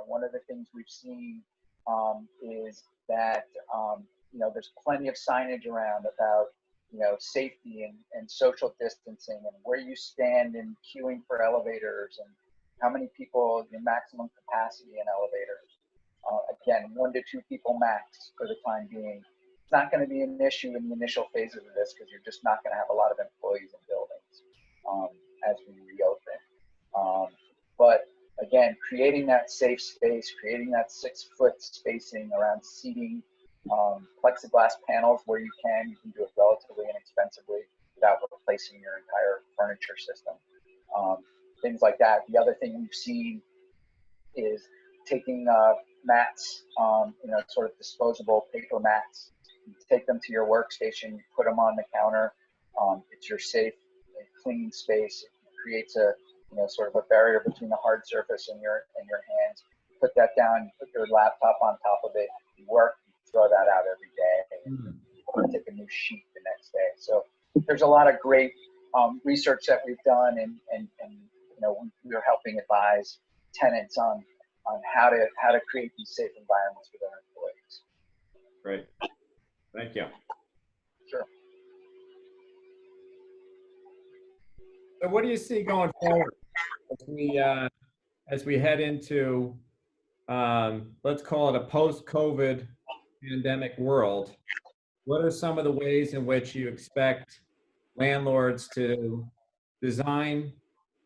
one of the things we've seen is that, there's plenty of signage around about, safety and social distancing and where you stand in queuing for elevators and how many people, your maximum capacity in elevators. Again, 1 to 2 people max for the time being. It's not going to be an issue in the initial phases of this because you're just not going to have a lot of employees in buildings as we reopen. But again, creating that safe space, creating that 6-foot spacing around seating, plexiglass panels where you can do it relatively inexpensively without replacing your entire furniture system. Things like that. The other thing we've seen is taking mats, sort of disposable paper mats. You take them to your workstation, you put them on the counter. It's your safe, clean space. It creates a sort of a barrier between the hard surface and your hands. Put that down, put your laptop on top of it, you work, you throw that out every day, and take a new sheet the next day. So there's a lot of great research that we've done, and we're helping advise tenants on how to create these safe environments for their employees. Great, thank you. Sure. So what do you see going forward as we head into, let's call it a post-COVID pandemic world? What are some of the ways in which you expect landlords to design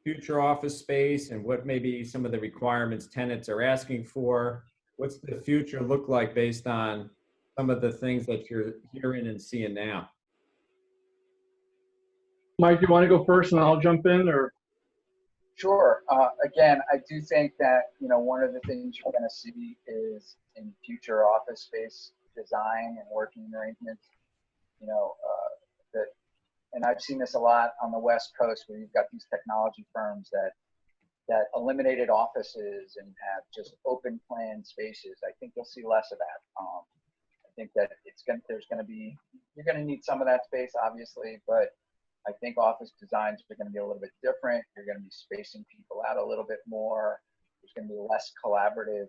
future office space, and what maybe some of the requirements tenants are asking for? What's the future look like based on some of the things that you're hearing and seeing now? Mike, you want to go first and I'll jump in, or? Sure. Again, I do think that, one of the things you're going to see is in future office space design and working arrangements, and I've seen this a lot on the West Coast where you've got these technology firms that eliminated offices and have just open plan spaces. I think you'll see less of that. I think that you're going to need some of that space, obviously, but I think office designs are going to be a little bit different. You're going to be spacing people out a little bit more. There's going to be less collaborative,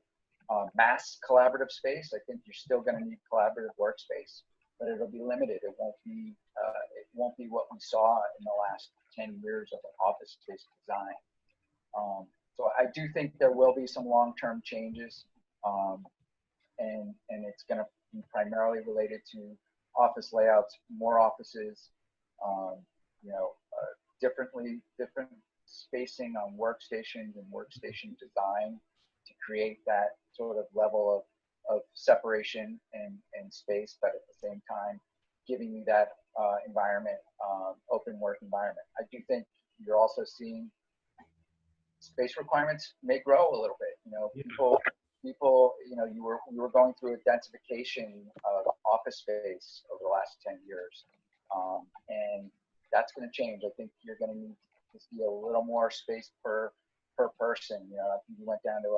mass collaborative space. I think you're still going to need collaborative workspace, but it'll be limited. It won't be what we saw in the last 10 years of an office space design. So I do think there will be some long-term changes, and it's going to be primarily related to office layouts, more offices. Different spacing on workstations and workstation design to create that sort of level of separation and space, but at the same time giving you that environment, open work environment. I do think you're also seeing space requirements may grow a little bit. People, we were going through a densification of office space over the last 10 years. And that's going to change. I think you're going to need to see a little more space per person. I think you went down to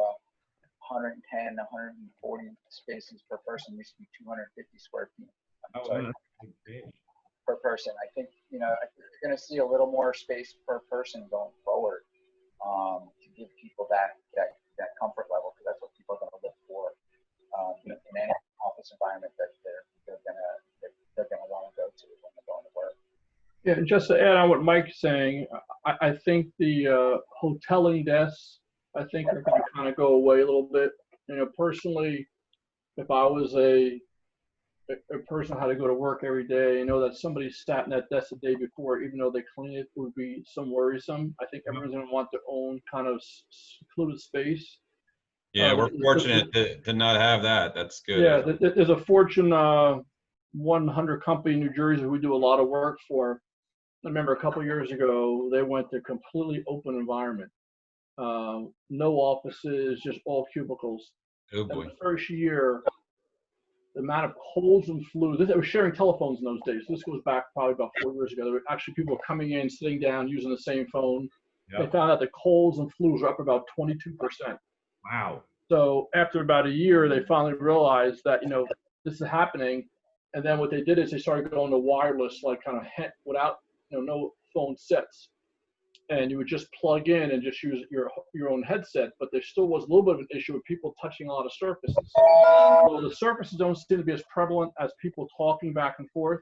110, 140 spaces per person. It used to be 250 square feet. Per person. I think, you're going to see a little more space per person going forward to give people that comfort level, because that's what people are going to look for in any office environment that they're going to want to go to when they're going to work. Yeah, just to add on what Mike's saying, I think the hoteling desks, I think are going to kind of go away a little bit. Personally, if I was a person who had to go to work every day, that somebody sat in that desk the day before, even though they clean it, would be some worrisome. I think everyone's going to want their own kind of secluded space. Yeah, we're fortunate to not have that. That's good. Yeah, there's a Fortune 100 company in New Jersey who we do a lot of work for. I remember a couple of years ago, they went to completely open environment. No offices, just all cubicles. Oh boy. And the first year, the amount of colds and flu, they were sharing telephones in those days. This goes back probably about 4 years ago. There were actually people coming in, sitting down, using the same phone. Yep. They found out the colds and flus were up about 22%. Wow. So after about a year, they finally realized that, this is happening. And then what they did is they started going to wireless, like kind of without, no phone sets. and you would just plug in and just use your own headset. But there still was a little bit of an issue with people touching a lot of surfaces. So the surfaces don't seem to be as prevalent as people talking back and forth.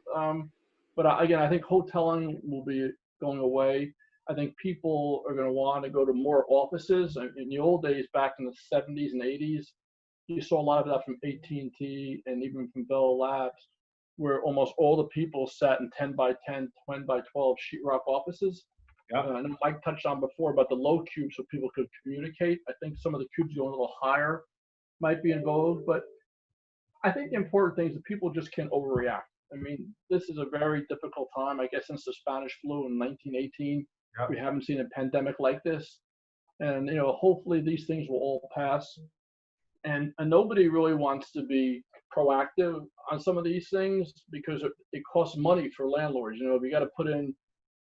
But again, I think hoteling will be going away. I think people are going to want to go to more offices. In the old days, back in the 70s and 80s, you saw a lot of that from AT&T and even from Bell Labs, where almost all the people sat in 10 by 10, 10 by 12 sheetrock offices. Yeah. I know Mike touched on before about the low cubes so people could communicate. I think some of the cubes going a little higher might be in vogue, but I think the important thing is that people just can't overreact. I mean, this is a very difficult time. I guess since the Spanish flu in 1918, Yep. we haven't seen a pandemic like this. And, hopefully these things will all pass. And nobody really wants to be proactive on some of these things because it costs money for landlords. If you got to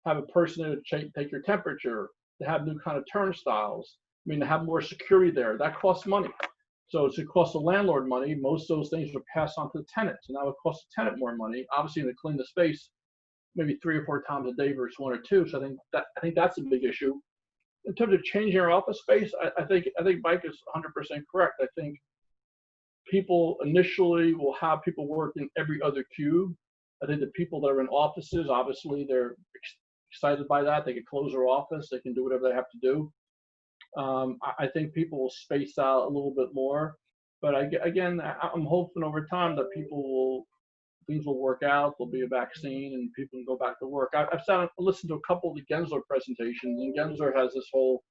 have a person to take your temperature, to have new kind of turnstiles, to have more security there, that costs money. So it costs the landlord money. Most of those things are passed on to the tenants, and that would cost the tenant more money. Obviously, to clean the space, maybe 3 or 4 times a day versus 1 or 2. So I think that's a big issue. In terms of changing our office space, I think Mike is 100% correct. I think people initially will have people work in every other cube. I think the people that are in offices, obviously, they're excited by that. They can close their office. They can do whatever they have to do. I think people will space out a little bit more, but again, I'm hoping over time that things will work out. There'll be a vaccine and people can go back to work. I've listened to a couple of the Gensler presentations, and Gensler has this whole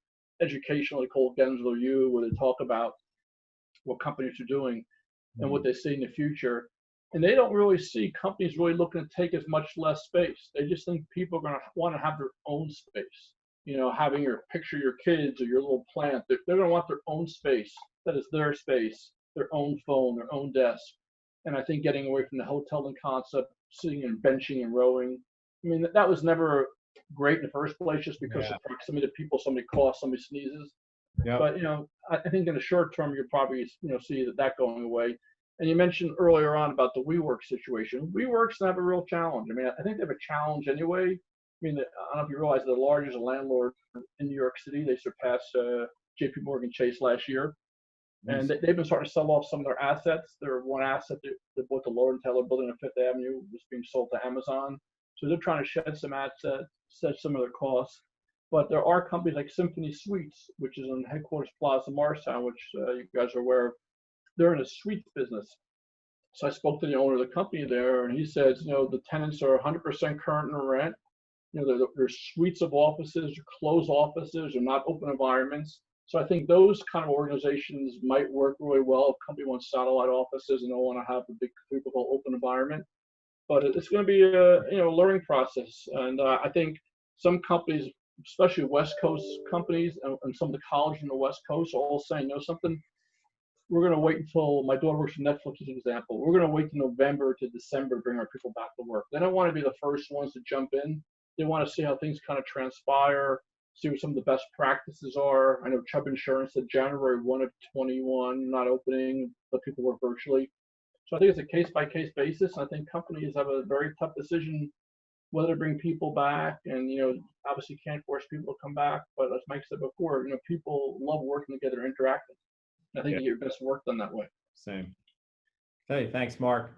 educationally called Gensler U, where they talk about what companies are doing and what they see in the future. And they don't really see companies really looking to take as much less space. They just think people are going to want to have their own space. Having your kids or your little plant, they're going to want their own space. That is their space, their own phone, their own desk. And I think getting away from the hoteling concept, sitting and benching and rowing, that was never great in the first place just because of proximity to people, somebody coughs, somebody sneezes. Yep. But, I think in the short term, you'll probably, see that going away. And you mentioned earlier on about the WeWork situation. WeWorks have a real challenge. I think they have a challenge anyway. I don't know if you realize the largest landlord in New York City, they surpassed JP Morgan Chase last year. Nice. And they've been starting to sell off some of their assets. Their one asset, they bought the Lord & Taylor building on Fifth Avenue, was being sold to Amazon. So they're trying to shed some assets, shed some of their costs. But there are companies like Symphony Suites, which is on Headquarters Plaza, Morristown, which you guys are aware of. They're in a suites business. So I spoke to the owner of the company there, and he says, the tenants are 100% current in rent. There's suites of offices, closed offices, or not open environments. So I think those kind of organizations might work really well. If a company wants satellite offices and don't want to have a big typical open environment. But it's going to be a learning process. And I think some companies, especially West Coast companies and some of the colleges in the West Coast are all saying, something, we're going to wait until, my daughter works for Netflix as an example, we're going to wait till November to December to bring our people back to work. They don't want to be the first ones to jump in. They want to see how things kind of transpire, see what some of the best practices are. I know Chubb Insurance said January 1 of 21, not opening, but people work virtually. So I think it's a case-by-case basis. I think companies have a very tough decision whether to bring people back, and obviously can't force people to come back. But as Mike said before, people love working together, interacting. I think you get your best work done that way. Same. Okay, thanks, Mark.